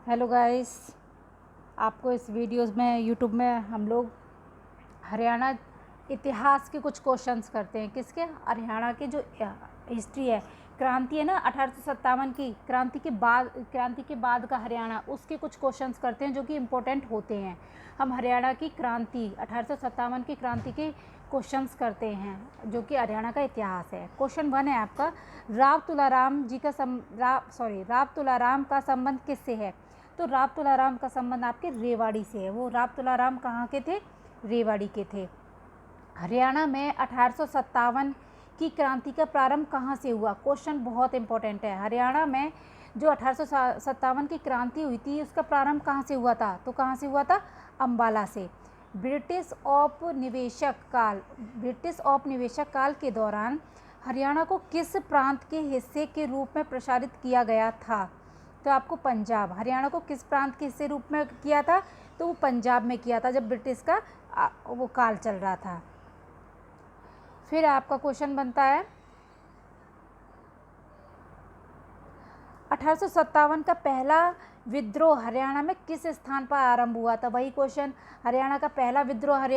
Hello guys, आपको इस videos में यूट्यूब में हम लोग हरियाणा इतिहास के कुछ क्वेश्चंस करते हैं। किसके? हरियाणा के जो हिस्ट्री है, क्रांति है ना 1857 की, क्रांति के बाद का हरियाणा, उसके कुछ क्वेश्चंस करते हैं जो कि इम्पोर्टेंट होते हैं। हम हरियाणा की क्रांति 1857 की क्रांति के क्वेश्चंस करते हैं जो कि हरियाणा का इतिहास है। क्वेश्चन 1 है आपका, राव तुलाराम का संबंध किससे है? तो राव तुलाराम का संबंध आपके रेवाड़ी से है। वो राव तुलाराम कहाँ के थे? रेवाड़ी के थे। हरियाणा में 1857 की क्रांति का प्रारंभ कहाँ से हुआ? क्वेश्चन बहुत इंपॉर्टेंट है। हरियाणा में जो 1857 की क्रांति हुई थी उसका प्रारंभ कहाँ से हुआ था? तो कहाँ से हुआ था? अम्बाला से। ब्रिटिश औपनिवेशक काल के दौरान हरियाणा को किस प्रांत के हिस्से के रूप में प्रसारित किया गया था? तो आपको पंजाब। हरियाणा को किस प्रांत के हिस्से रूप में किया था? तो वो पंजाब में किया था जब ब्रिटिश का वो काल चल रहा था। फिर आपका क्वेश्चन बनता है 1857 का पहला विद्रोह हरियाणा में किस स्थान पर आरंभ हुआ था? वही क्वेश्चन, हरियाणा का पहला विद्रोह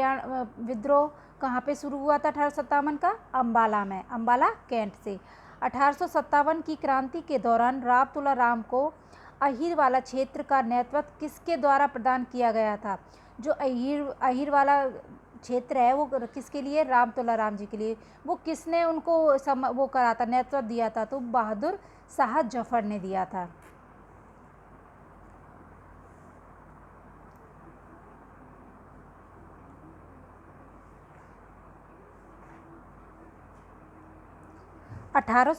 कहाँ पे शुरू हुआ था 1857 का? अम्बाला में, अम्बाला कैंट से। 1857 की क्रांति के दौरान राव तुलाराम को अहीर वाला क्षेत्र का नेतृत्व किसके द्वारा प्रदान किया गया था? जो अहीर वाला क्षेत्र है वो किसके लिए? राव तुलाराम जी के लिए। वो किसने उनको वो करा था, नेतृत्व दिया था? तो बहादुर शाह जफर ने दिया था। अठारह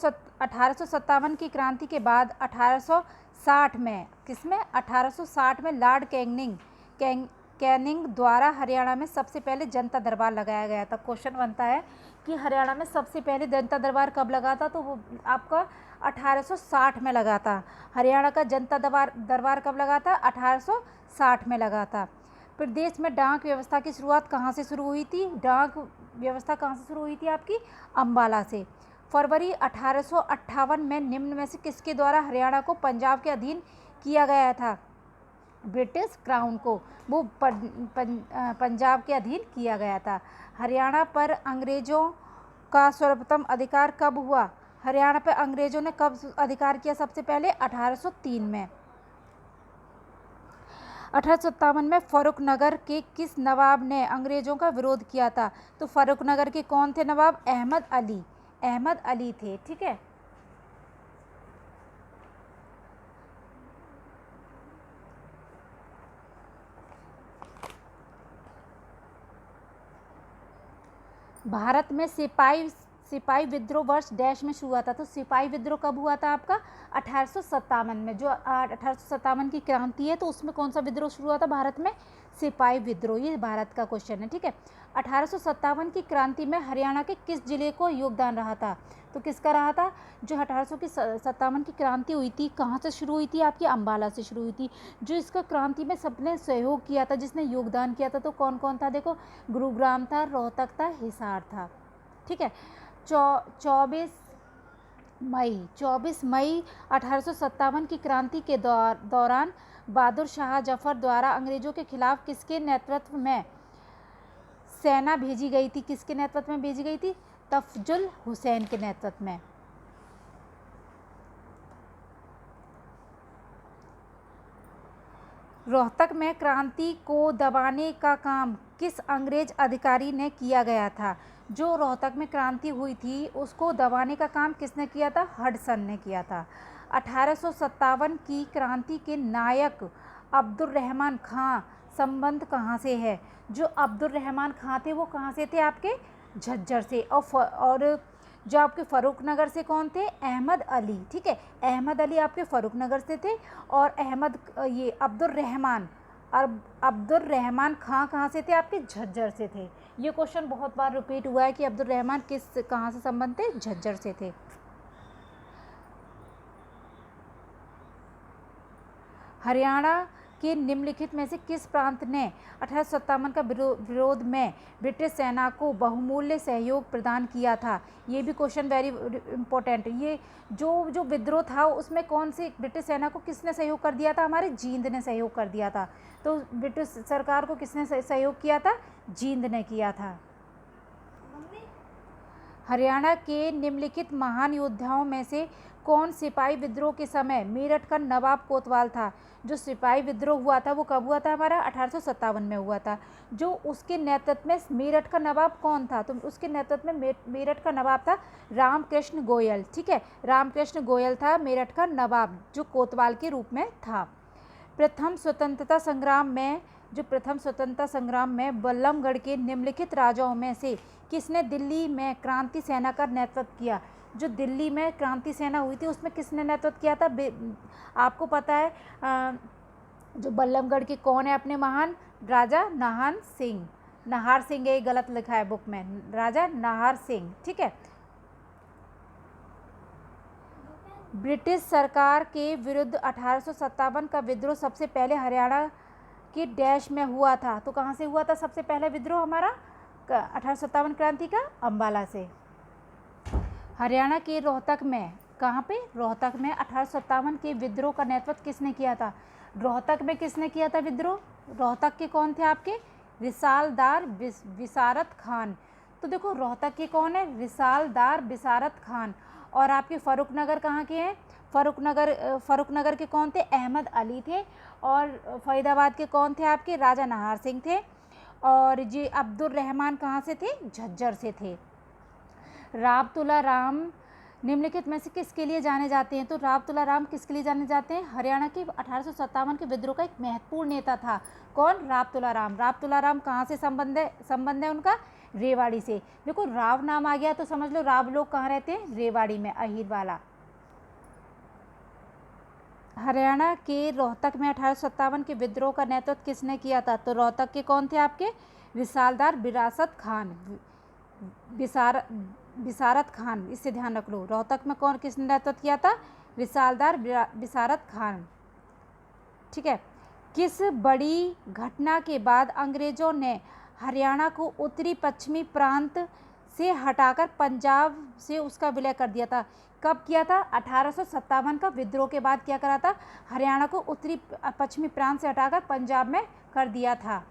सौ सत्तावन की क्रांति के बाद 1860 में, किसमें? 1860 में लॉर्ड कैनिंग द्वारा हरियाणा में सबसे पहले जनता दरबार लगाया गया था। क्वेश्चन बनता है कि हरियाणा में सबसे पहले जनता दरबार कब लगा था? तो वो आपका 1860 में लगा था। हरियाणा का जनता दरबार कब लगा था? 1860 में लगा था। प्रदेश में डाक व्यवस्था की शुरुआत कहाँ से शुरू हुई थी? डाक व्यवस्था कहाँ से शुरू हुई थी आपकी? अम्बाला से। फरवरी 1858 में निम्न में से किसके द्वारा हरियाणा को पंजाब के अधीन किया गया था? ब्रिटिश क्राउन को वो पंजाब के अधीन किया गया था। हरियाणा पर अंग्रेजों का सर्वप्रथम अधिकार कब हुआ? हरियाणा पर अंग्रेजों ने कब अधिकार किया सबसे पहले? 1803 में। 1857 में फर्रुखनगर के किस नवाब ने अंग्रेजों का विरोध किया था? तो फर्रुखनगर के कौन थे नवाब? अहमद अली थे। ठीक है। भारत में सिपाही विद्रोह वर्ष डैश में शुरू हुआ था। तो सिपाही विद्रोह कब हुआ था आपका? 1857 में। जो 1857 की क्रांति है तो उसमें कौन सा विद्रोह शुरू हुआ था भारत में? सिपाही विद्रोह। ये भारत का क्वेश्चन है। ठीक है। 1857 की क्रांति में हरियाणा के किस जिले को योगदान रहा था? तो किसका रहा था? जो 1857 की क्रांति हुई थी कहाँ से शुरू हुई थी आपकी? अम्बाला से शुरू हुई थी। जो इसका क्रांति में सबने सहयोग किया था, जिसने योगदान किया था, तो कौन कौन था? देखो, गुरुग्राम था, रोहतक था, हिसार था। ठीक है। 24 मई 1857 की क्रांति के दौरान बहादुर शाह जफर द्वारा अंग्रेजों के खिलाफ किसके नेतृत्व में सेना भेजी गई थी? किसके नेतृत्व में भेजी गई थी? तफजुल हुसैन के नेतृत्व में। रोहतक में क्रांति को दबाने का काम किस अंग्रेज अधिकारी ने किया गया था? जो रोहतक में क्रांति हुई थी उसको दबाने का काम किसने किया था? हडसन ने किया था। 1857 की क्रांति के नायक अब्दुल रहमान खां संबंध कहाँ से है? जो अब्दुल रहमान खां थे वो कहाँ से थे? आपके झज्जर से। और जो आपके फर्रुखनगर से कौन थे? अहमद अली। ठीक है। अहमद अली आपके फर्रुखनगर से थे और अब्दुल रहमान खां कहाँ से थे? आपके झज्जर से थे। ये क्वेश्चन बहुत बार रिपीट हुआ है कि अब्दुल रहमान कहाँ से संबंध थे? झज्जर से थे। हरियाणा कि निम्नलिखित में से किस प्रांत ने 1857 का विरोध में ब्रिटिश सेना को बहुमूल्य सहयोग प्रदान किया था? ये भी क्वेश्चन वेरी इंपॉर्टेंट है। ये जो विद्रोह था उसमें कौन सी ब्रिटिश सेना को किसने सहयोग कर दिया था? हमारे जींद ने सहयोग कर दिया था। तो ब्रिटिश सरकार को किसने सहयोग किया था? जींद ने किया था। हरियाणा के निम्नलिखित महान योद्धाओं में से कौन सिपाही विद्रोह के समय मेरठ का नवाब कोतवाल था? जो सिपाही विद्रोह हुआ था वो कब हुआ था? हमारा 1857 में हुआ था। जो उसके नेतृत्व में मेरठ का नवाब कौन था? तो उसके नेतृत्व में मेरठ का नवाब था रामकृष्ण गोयल। ठीक है, रामकृष्ण गोयल था मेरठ का नवाब, जो कोतवाल के रूप में था। प्रथम स्वतंत्रता संग्राम में बल्लभगढ़ के निम्नलिखित राजाओं में से किसने दिल्ली में क्रांति सेना का नेतृत्व किया? जो दिल्ली में क्रांति सेना हुई थी उसमें किसने नेतृत्व किया था? आपको पता है जो बल्लभगढ़ के कौन है अपने महान? राजा नाहर सिंह। नाहर सिंह, ये गलत लिखा है बुक में, राजा नाहर सिंह। ठीक है। ब्रिटिश सरकार के विरुद्ध 1857 का विद्रोह सबसे पहले हरियाणा के डैश में हुआ था। तो कहाँ से हुआ था सबसे पहले विद्रोह हमारा? 1857 क्रांति का अम्बाला से। हरियाणा के रोहतक में, कहाँ पे? रोहतक में 1857 के विद्रोह का नेतृत्व किसने किया था? रोहतक में किसने किया था विद्रोह? रोहतक के कौन थे आपके? रिसालदार बिसारत खान। तो देखो रोहतक के कौन है? रिसालदार बिसारत खान। और आपके फर्रुखनगर कहाँ के हैं? फर्रुखनगर के कौन थे? अहमद अली थे। और फरीदाबाद के कौन थे आपके? राजा नाहर सिंह थे। और जी अब्दुल रहमान कहाँ से थे? झज्जर से थे। राव तुला राम निम्नलिखित में से किसके लिए जाने जाते हैं? तो राव तुला राम किसके लिए जाने जाते हैं? हरियाणा के 1857 के विद्रोह का एक महत्वपूर्ण नेता था। कौन? राव तुला राम। राव तुला राम कहाँ से संबंध है उनका? रेवाड़ी से। देखो राव नाम आ गया तो समझ लो राव लोग कहाँ रहते हैं? रेवाड़ी में, अहीरवाला। हरियाणा के रोहतक में 1857 के विद्रोह का नेतृत्व किसने किया था? तो रोहतक के कौन थे आपके? रिसालदार बिसारत खान। इससे ध्यान रख लो। रोहतक में कौन किसने नेतृत्व किया था? रिसालदार बिसारत खान। ठीक है। किस बड़ी घटना के बाद अंग्रेजों ने हरियाणा को उत्तरी पश्चिमी प्रांत से हटाकर पंजाब से उसका विलय कर दिया था? कब किया था? 1857 का विद्रोह के बाद क्या करा था? हरियाणा को उत्तरी पश्चिमी प्रांत से हटाकर पंजाब में कर दिया था।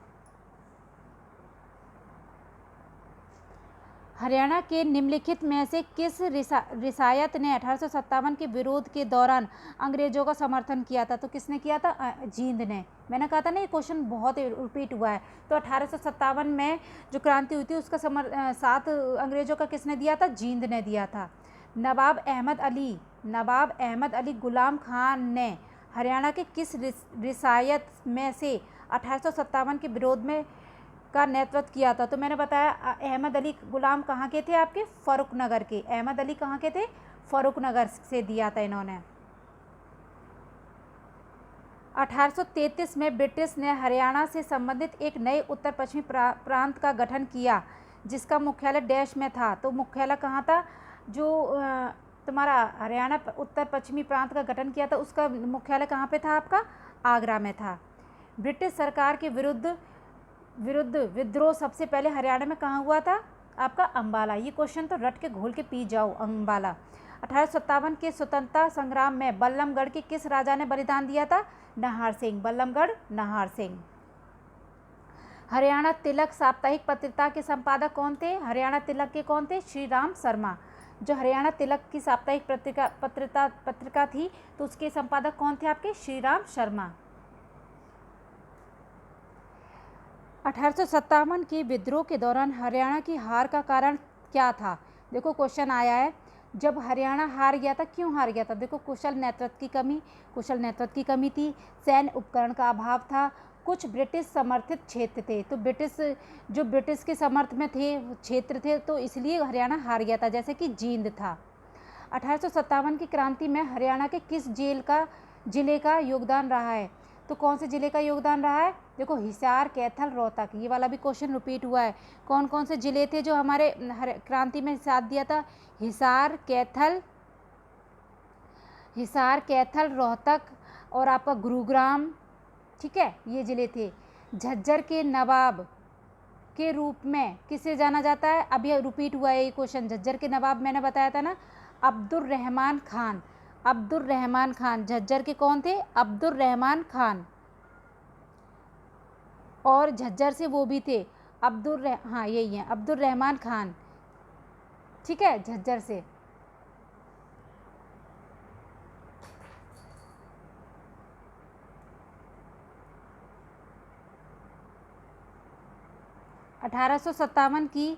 हरियाणा के निम्नलिखित में से किस रियासत ने 1857 के विरोध के दौरान अंग्रेजों का समर्थन किया था? तो किसने किया था? जींद ने। मैंने कहा था ना ये क्वेश्चन बहुत रिपीट हुआ है। तो 1857 में जो क्रांति हुई थी उसका साथ अंग्रेजों का किसने दिया था? जींद ने दिया था। नवाब अहमद अली गुलाम खान ने हरियाणा के किस रियासत में से 1857 के विरोध में का नेतृत्व किया था? तो मैंने बताया अहमद अली गुलाम कहाँ के थे आपके? फर्रुखनगर के। अहमद अली कहाँ के थे? फर्रुखनगर से दिया था इन्होंने। 1833 में ब्रिटिश ने हरियाणा से संबंधित एक नए उत्तर पश्चिमी प्रांत का गठन किया जिसका मुख्यालय डैश में था। तो मुख्यालय कहाँ था? जो तुम्हारा हरियाणा उत्तर पश्चिमी प्रांत का गठन किया था उसका मुख्यालय कहाँ पे था आपका? आगरा में था। ब्रिटिश सरकार के विरुद्ध विद्रोह सबसे पहले हरियाणा में कहाँ हुआ था? आपका अम्बाला। ये क्वेश्चन तो रट के घोल के पी जाओ, अम्बाला। 1857 के स्वतंत्रता संग्राम में बल्लभगढ़ के किस राजा ने बलिदान दिया था? नाहर सिंह। बल्लभगढ़ नाहर सिंह। हरियाणा तिलक साप्ताहिक पत्रिका के संपादक कौन थे? हरियाणा तिलक के कौन थे? श्री राम शर्मा। जो हरियाणा तिलक की साप्ताहिक पत्रिका थी तो उसके संपादक कौन थे आपके? श्री राम शर्मा। 1857 के विद्रोह के दौरान हरियाणा की हार का कारण क्या था? देखो क्वेश्चन आया है, जब हरियाणा हार गया था, क्यों हार गया था? देखो कुशल नेतृत्व की कमी थी, सैन्य उपकरण का अभाव था, कुछ ब्रिटिश समर्थित क्षेत्र थे। तो ब्रिटिश के समर्थ में थे क्षेत्र थे तो इसलिए हरियाणा हार गया था, जैसे कि जींद था। 1857 की क्रांति में हरियाणा के किस जिले का योगदान रहा है? तो कौन से जिले का योगदान रहा है? देखो हिसार, कैथल, रोहतक। ये वाला भी क्वेश्चन रिपीट हुआ है। कौन कौन से जिले थे जो हमारे क्रांति में साथ दिया था? हिसार, कैथल, रोहतक और आपका गुरुग्राम, ठीक है, ये ज़िले थे। झज्जर के नवाब के रूप में किसे जाना जाता है? अब ये रिपीट हुआ है ये क्वेश्चन। झज्जर के नवाब मैंने बताया था ना, अब्दुर्रहमान खान। अब्दुर्रहमान खान झज्जर के कौन थे? अब्दुर्रहमान खान। और झज्जर से वो भी थे हाँ यही है, अब्दुर्रहमान खान, ठीक है, झज्जर से। (1857) की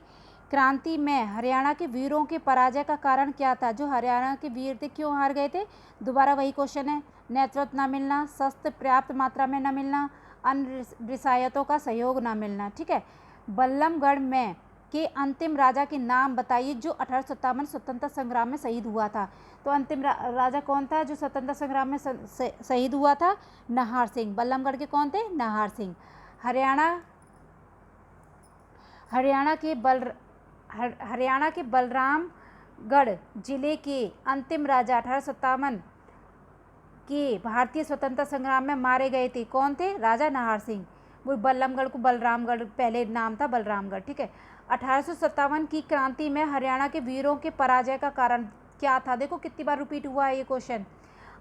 क्रांति में हरियाणा के वीरों के पराजय का कारण क्या था? जो हरियाणा के वीर थे क्यों हार गए थे? दोबारा वही क्वेश्चन है। नेतृत्व न मिलना, शस्त्र पर्याप्त मात्रा में न मिलना, अन्य रियासतों का सहयोग न मिलना, ठीक है। बल्लभगढ़ में के अंतिम राजा के नाम बताइए जो 1857 स्वतंत्रता संग्राम में शहीद हुआ था। तो अंतिम राजा कौन था जो स्वतंत्रता संग्राम में शहीद हुआ था? नाहर सिंह। बल्लभगढ़ के कौन थे? नाहर सिंह। हरियाणा के बलरामगढ़ जिले के अंतिम राजा 1857 के भारतीय स्वतंत्रता संग्राम में मारे गए थे। कौन थे? राजा नाहर सिंह। वो बल्लभगढ़ को बलरामगढ़ पहले नाम था, बलरामगढ़, ठीक है। 1857 की क्रांति में हरियाणा के वीरों के पराजय का कारण क्या था? देखो कितनी बार रिपीट हुआ है ये क्वेश्चन।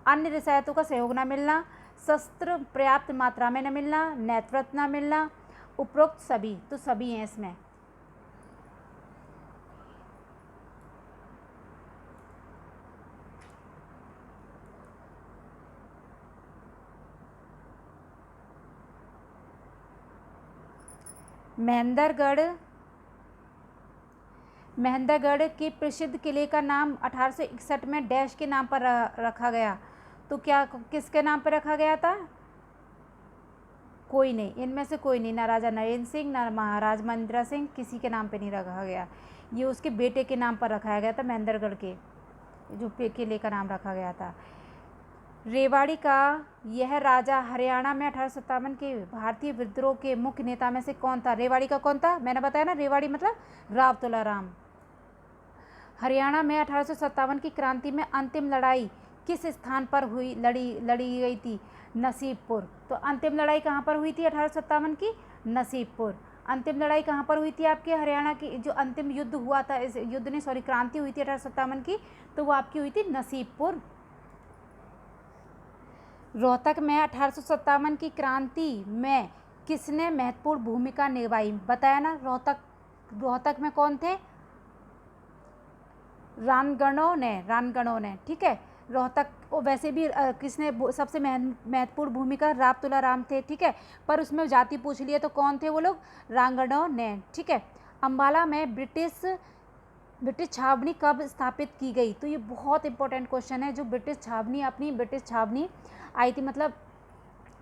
अन्य रियासतों का सहयोग न मिलना, शस्त्र पर्याप्त मात्रा में न मिलना, नेतृत्व न मिलना, उपरोक्त सभी। तो सभी हैं इसमें। महेंद्रगढ़ के प्रसिद्ध किले का नाम 1861 में डैश के नाम पर रखा गया। तो क्या किसके नाम पर रखा गया था? कोई नहीं, इनमें से कोई नहीं, ना राजा नरेंद्र सिंह ना महाराज महेंद्र सिंह, किसी के नाम पे नहीं रखा गया। ये उसके बेटे के नाम पर रखाया गया था। महेंद्रगढ़ के जो किले का नाम रखा गया था। रेवाड़ी का यह राजा हरियाणा में 1857 के भारतीय विद्रोह के मुख्य नेता में से कौन था? रेवाड़ी का कौन था? मैंने बताया ना, रेवाड़ी मतलब राव तुलाराम। हरियाणा में 1857 की क्रांति में अंतिम लड़ाई किस स्थान पर हुई लड़ी गई थी? नसीबपुर। तो अंतिम लड़ाई कहाँ पर हुई थी 1857 की? नसीबपुर। अंतिम लड़ाई कहाँ पर हुई थी आपके हरियाणा की? जो अंतिम युद्ध हुआ था, इस युद्ध ने सॉरी क्रांति हुई थी 1857 की, तो वो आपकी हुई थी नसीबपुर। रोहतक में 1857 की क्रांति में किसने महत्वपूर्ण भूमिका निभाई? बताया ना, रोहतक में कौन थे? रानगणों ने, ठीक है। रोहतक वैसे भी किसने सबसे महत्वपूर्ण भूमिका? राव तुलाराम थे, ठीक है। पर उसमें जाति पूछ लिए तो कौन थे वो लोग? रानगणों ने, ठीक है। अंबाला में ब्रिटिश छावनी कब स्थापित की गई? तो ये बहुत इंपॉर्टेंट क्वेश्चन है। जो ब्रिटिश छावनी आई थी, मतलब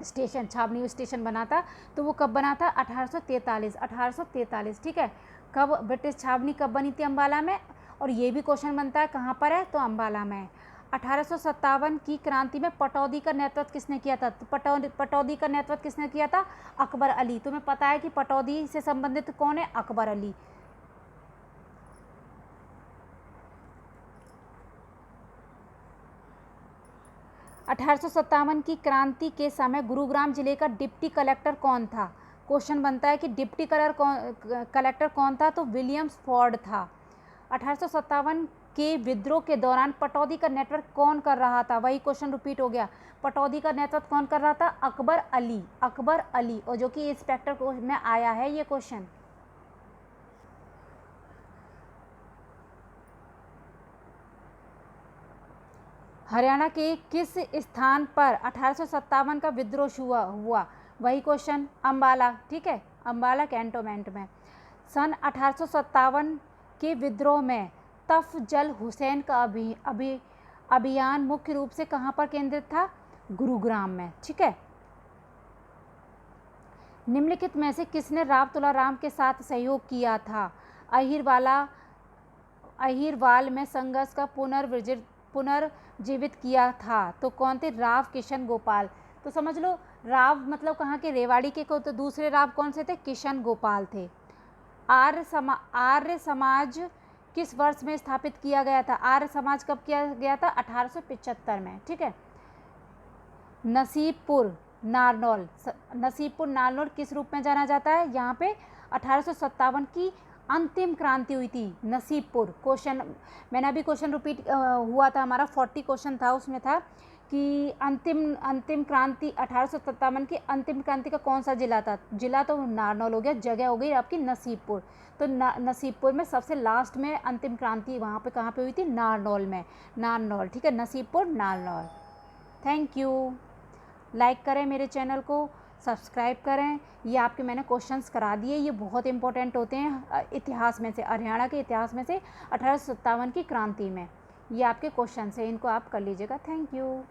स्टेशन बना था, तो वो कब बना था? 1843, ठीक है। कब ब्रिटिश छावनी कब बनी थी? अंबाला में। और ये भी क्वेश्चन बनता है कहाँ पर है? तो अंबाला में। 1857 की क्रांति में पटौदी का नेतृत्व किसने किया था? तो पटौदी का नेतृत्व किसने किया था? अकबर अली। तुम्हें पता है कि पटौदी से संबंधित कौन है? अकबर अली। (1857 की क्रांति के समय गुरुग्राम जिले का डिप्टी कलेक्टर कौन था? क्वेश्चन बनता है कि डिप्टी कलेक्टर कौन था? तो विलियम्स फॉर्ड था। 1857 के विद्रोह के दौरान पटौदी का नेतृत्व कौन कर रहा था? वही क्वेश्चन रिपीट हो गया। पटौदी का नेतृत्व कौन कर रहा था? अकबर अली, और जो कि इंस्पेक्टर में आया है ये क्वेश्चन। हरियाणा के किस स्थान पर 1857 का विद्रोह हुआ? वही क्वेश्चन, अंबाला, ठीक है, अंबाला कैंटोनमेंट में। सन 1857 के विद्रोह में तफजल हुसैन का अभियान मुख्य रूप से कहाँ पर केंद्रित था? गुरुग्राम में, ठीक है। निम्नलिखित में से किसने राव तुलाराम के साथ सहयोग किया था? अहिरवाल में संघर्ष का पुनर्जीवित किया था। तो कौन थे? राव किशन गोपाल। तो समझ लो, राव मतलब कहाँ के? रेवाड़ी के को। तो दूसरे राव कौन से थे? किशन गोपाल थे। आर्य समाज किस वर्ष में स्थापित किया गया था? आर्य समाज कब किया गया था? 1875 में, ठीक है। नसीबपुर नारनौल। नसीबपुर नारनौल किस रूप में जाना जाता है? यहाँ पे 1857 की अंतिम क्रांति हुई थी नसीबपुर। क्वेश्चन मैंने अभी क्वेश्चन रिपीट हुआ था, हमारा 40 क्वेश्चन था, उसमें था कि अंतिम क्रांति 1857 की अंतिम क्रांति का कौन सा जिला था? जिला तो नारनौल हो गया, जगह हो गई आपकी नसीबपुर। तो नसीबपुर में सबसे लास्ट में अंतिम क्रांति वहाँ पे कहाँ पे हुई थी? नारनौल में, नारनौल। ठीक है, Nasibpur Narnaul. Thank you. Like करें मेरे चैनल को, सब्सक्राइब करें। ये आपके मैंने क्वेश्चंस करा दिए, ये बहुत इंपॉर्टेंट होते हैं इतिहास में से, हरियाणा के इतिहास में से 1857 की क्रांति में। ये आपके क्वेश्चन हैं, इनको आप कर लीजिएगा। Thank you.